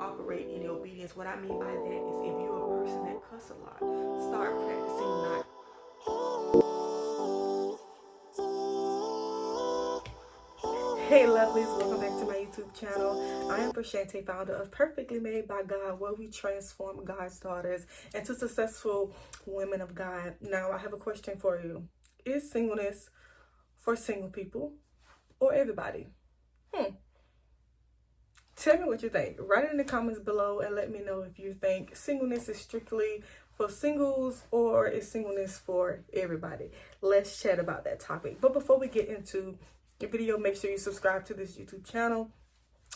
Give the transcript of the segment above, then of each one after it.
operate in obedience. What I mean by that is if you're a person that cuss a lot, start practicing not. Hey lovelies, welcome back to my YouTube channel. I am Vershante, founder of Perfectly Made by God, where we transform God's daughters into successful women of God. Now, I have a question for you. Is singleness for single people or everybody? Tell me what you think. Write it in the comments below and let me know if you think singleness is strictly for singles or is singleness for everybody. Let's chat about that topic. But before we get into the video, make sure you subscribe to this YouTube channel.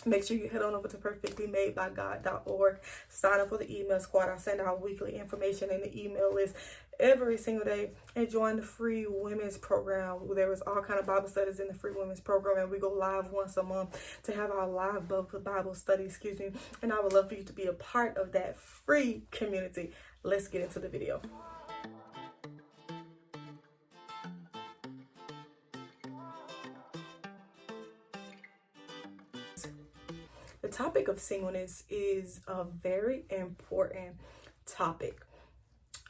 Make sure you head on over to perfectlymadebygod.org. Sign up for the email squad. I send out weekly information in the email list every single day, and join the free women's program. There is all kind of Bible studies in the free women's program, and we go live once a month to have our live Bible study, and I would love for you to be a part of that free community. Let's get into the video. The topic of singleness is a very important topic.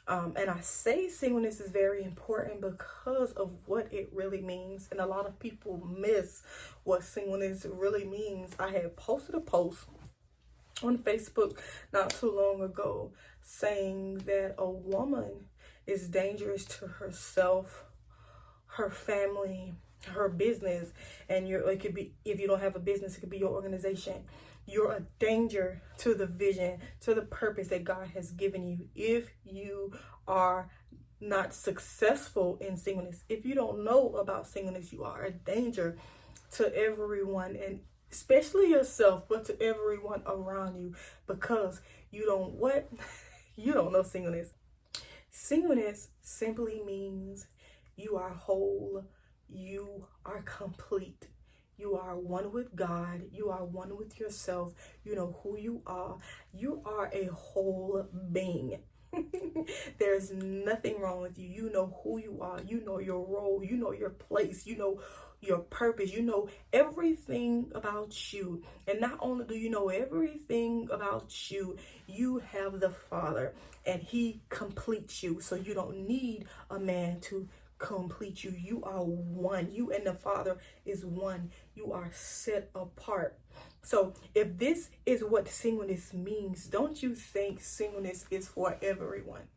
And I say singleness is very important because of what it really means. And a lot of people miss what singleness really means. I had posted a post on Facebook not too long ago saying that a woman is dangerous to herself, her family, her business, and it could be, if you don't have a business, it could be your organization. You're a danger to the vision, to the purpose that God has given you. If you are not successful in singleness, if you don't know about singleness, you are a danger to everyone, and especially yourself, but to everyone around you, because you don't know singleness. Singleness simply means you are whole, you are complete. You are one with God. You are one with yourself. You know who you are. You are a whole being. There's nothing wrong with you. You know who you are. You know your role. You know your place. You know your purpose. You know everything about you. And not only do you know everything about you, you have the Father, and He completes you. So you don't need a man to complete you. You are one. You and the Father is one. You are set apart. So if this is what singleness means, don't you think singleness is for everyone?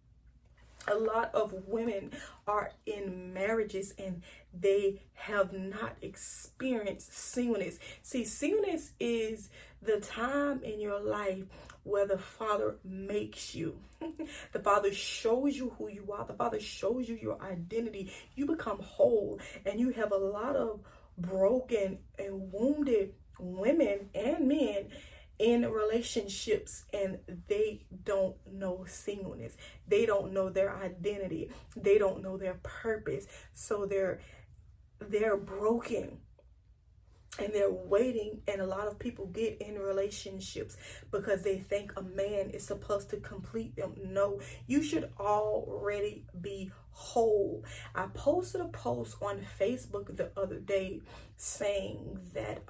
A lot of women are in marriages and they have not experienced singleness. See, singleness is the time in your life where the Father makes you. The Father shows you who you are. The Father shows you your identity. You become whole, and you have a lot of broken and wounded women and men in relationships, and they don't know singleness. They don't know their identity. They don't know their purpose. So they're broken, and they're waiting. And a lot of people get in relationships because they think a man is supposed to complete them. No, you should already be whole. I posted a post on Facebook the other day saying that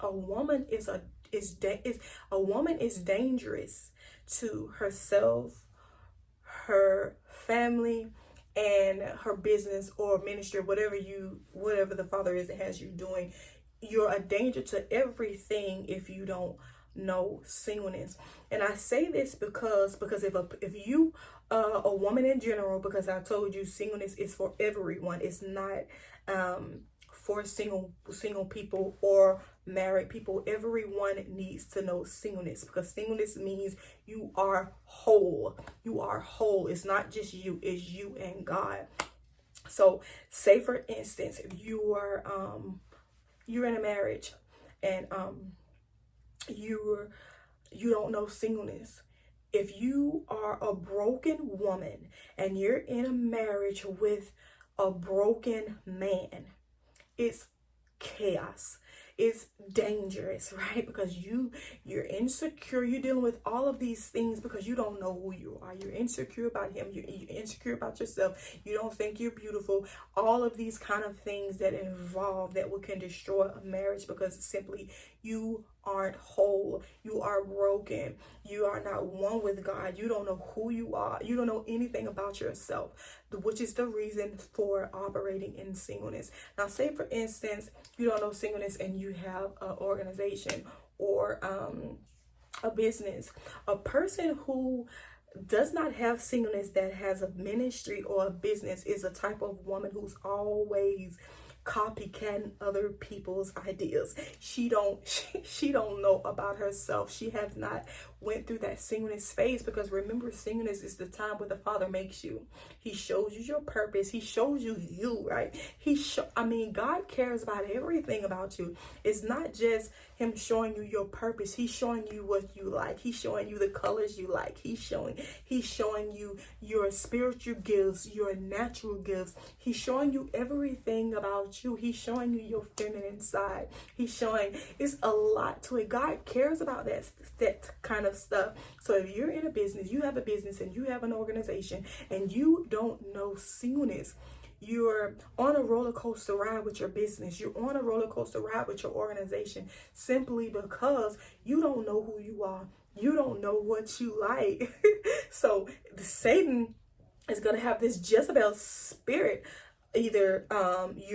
a woman is dangerous to herself, her family, and her business or ministry, whatever the Father is that has you doing. You're a danger to everything if you don't know singleness. And I say this because if you a woman in general, because I told you singleness is for everyone. It's not for single people or married people. Everyone needs to know singleness, because singleness means you are whole. You are whole. It's not just you, it's you and God. So say for instance, if you're in a marriage and you don't know singleness. If you are a broken woman and you're in a marriage with a broken man, it's chaos. It's dangerous, right? Because you're insecure. You're dealing with all of these things because you don't know who you are. You're insecure about him. You're insecure about yourself. You don't think you're beautiful. All of these kind of things that can destroy a marriage, because simply you aren't whole. You are broken. You are not one with God. You don't know who you are. You don't know anything about yourself, which is the reason for operating in singleness. Now, say for instance, you don't know singleness and you have an organization or a business. A person who does not have singleness that has a ministry or a business is a type of woman who's always copycatting other people's ideas. She don't know about herself. She has not went through that singleness phase, because remember, singleness is the time where the Father makes you. He shows you your purpose. He shows you, right? God cares about everything about you. It's not just him showing you your purpose. He's showing you what you like. He's showing you the colors you like. He's showing you your spiritual gifts, your natural gifts. He's showing you everything about you. He's showing you your feminine side. It's a lot to it. God cares about that kind of stuff. So if you're in a business, you have a business and you have an organization and you don't know singleness, you're on a roller coaster ride with your business. You're on a roller coaster ride with your organization, simply because you don't know who you are. You don't know what you like. So Satan is going to have this Jezebel spirit. You're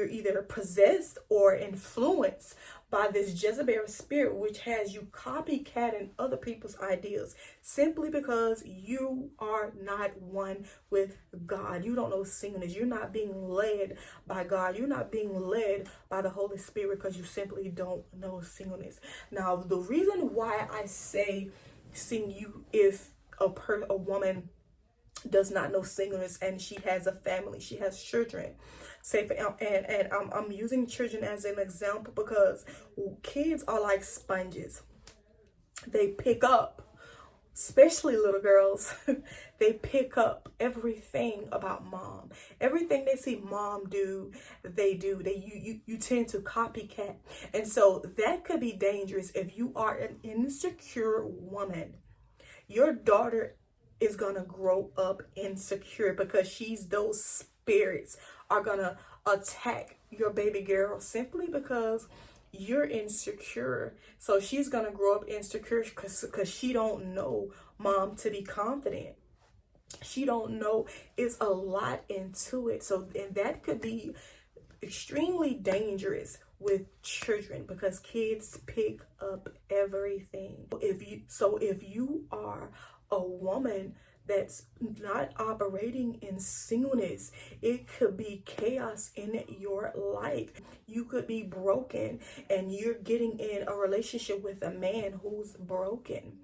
either possessed or influenced by this Jezebel spirit, which has you copycatting other people's ideas, simply because you are not one with God. You don't know singleness. You're not being led by God. You're not being led by the Holy Spirit, because you simply don't know singleness. Now, the reason why I say if a woman does not know singleness and she has a family, she has children, I'm using children as an example because kids are like sponges. They pick up, especially little girls. They pick up everything about mom. Everything they see mom do, they do. You tend to copycat, and so that could be dangerous if you are an insecure woman. Your daughter is gonna grow up insecure, because those spirits are gonna attack your baby girl simply because you're insecure. So she's gonna grow up insecure because she don't know mom to be confident. She don't know. It's a lot into it. So, and that could be extremely dangerous with children, because kids pick up everything. If you are a woman that's not operating in singleness, it could be chaos in your life. You could be broken and you're getting in a relationship with a man who's broken.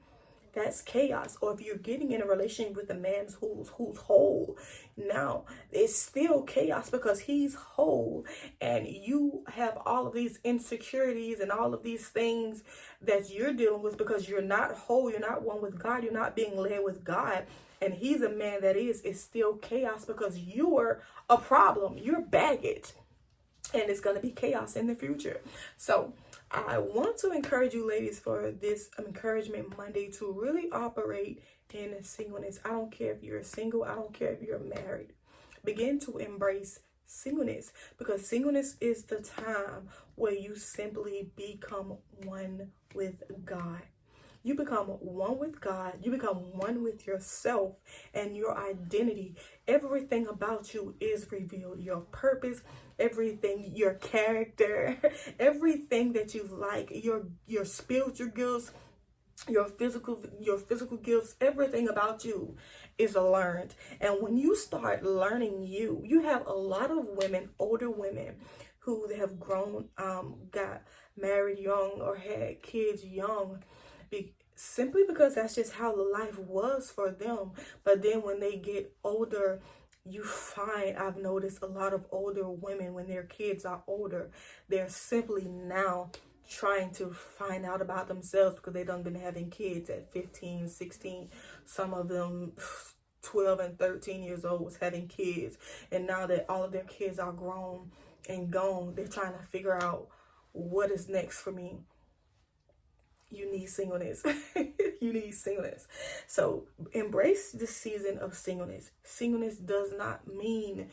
That's chaos. Or if you're getting in a relationship with a man who's whole, now it's still chaos, because he's whole and you have all of these insecurities and all of these things that you're dealing with, because you're not whole. You're not one with God. You're not being led with God. And he's a man that is still chaos, because you're a problem. You're baggage. And it's going to be chaos in the future. So I want to encourage you ladies for this Encouragement Monday to really operate in singleness. I don't care if you're single. I don't care if you're married. Begin to embrace singleness, because singleness is the time where you simply become one with God. You become one with God. You become one with yourself and your identity. Everything about you is revealed. Your purpose, everything, your character, everything that you like, your spiritual gifts, your physical gifts, everything about you is learned. And when you start learning you have a lot of women, older women, who have grown, got married young or had kids young, simply because that's just how life was for them. But then when they get older, I've noticed a lot of older women, when their kids are older, they're simply now trying to find out about themselves, because they done been having kids at 15, 16. Some of them 12 and 13 years old was having kids. And now that all of their kids are grown and gone, they're trying to figure out, what is next for me? You need singleness. You need singleness. So embrace the season of singleness. Singleness does not mean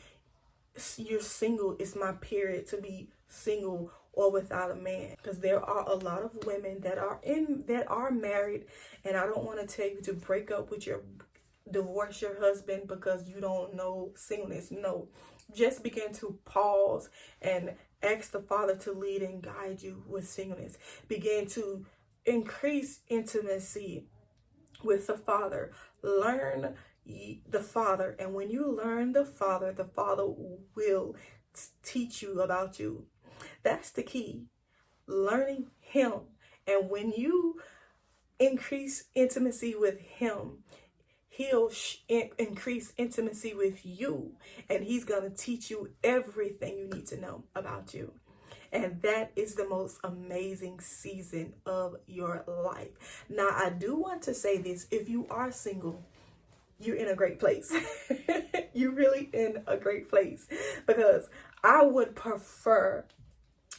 you're single. It's my period to be single, or without a man, because there are a lot of women that are married, and I don't want to tell you to break up with divorce your husband because you don't know singleness. No, just begin to pause and ask the Father to lead and guide you with singleness. Begin to increase intimacy with the Father. Learn the Father, and when you learn the Father will teach you about you. That's the key, learning Him. And when you increase intimacy with Him, He'll increase intimacy with you, and He's going to teach you everything you need to know about you. And that is the most amazing season of your life. Now, I do want to say this. If you are single, you're in a great place. You're really in a great place, because I would prefer,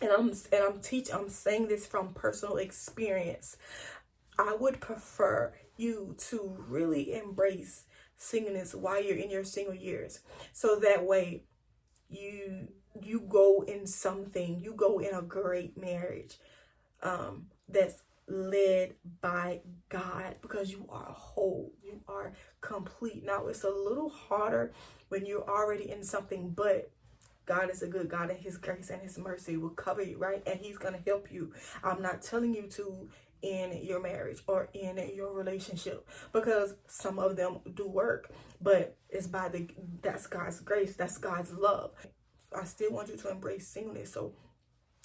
and I'm saying this from personal experience, I would prefer you to really embrace singleness while you're in your single years. So that way you go in a great marriage that's led by God, because you are whole, you are complete. Now, it's a little harder when you're already in something, but God is a good God, and His grace and His mercy will cover you, right? And He's going to help you. I'm not telling you to in your marriage or in your relationship, because some of them do work, but that's God's grace, that's God's love. I still want you to embrace singleness. So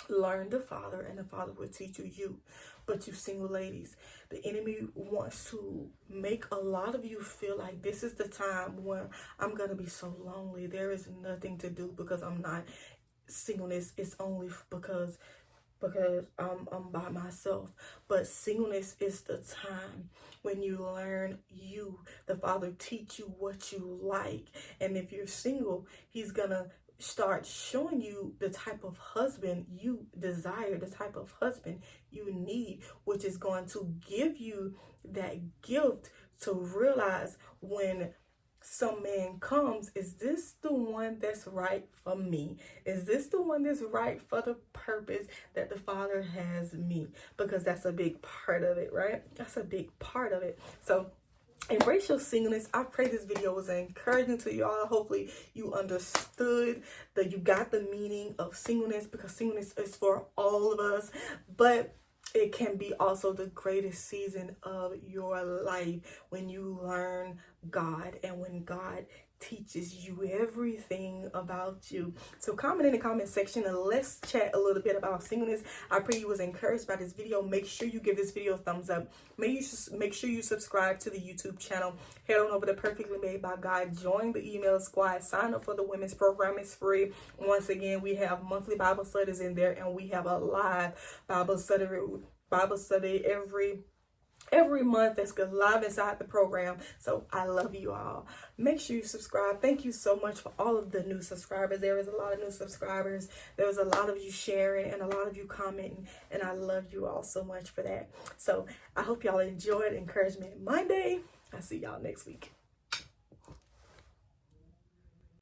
learn the Father, and the Father will teach you. But you single ladies, the enemy wants to make a lot of you feel like this is the time where I'm gonna be so lonely, there is nothing to do because I'm not. Singleness is only because I'm by myself. But singleness is the time when you learn you. The Father teach you what you like. And if you're single, He's gonna start showing you the type of husband you desire, the type of husband you need, which is going to give you that gift to realize when some man comes, is this the one that's right for me? Is this the one that's right for the purpose that the Father has me? Because that's a big part of it, right? That's a big part of it. So embrace your singleness. I pray this video was encouraging to y'all. Hopefully you understood you got the meaning of singleness, because singleness is for all of us, but it can be also the greatest season of your life when you learn God and when God teaches you everything about you. So comment in the comment section and let's chat a little bit about singleness. I pray you was encouraged by this video. Make sure you give this video a thumbs up. Make sure you subscribe to the YouTube channel. Head on over to Perfectly Made by God. Join the email squad. Sign up for the women's program. It's free. Once again, we have monthly Bible studies in there, and we have a live Bible study every month that's good live inside the program. So I love you all. Make sure you subscribe. Thank you so much for all of the new subscribers. There is a lot of new subscribers. There was a lot of you sharing and a lot of you commenting, and I love you all so much for that. So I hope y'all enjoyed Encouragement Monday. I'll see y'all next week.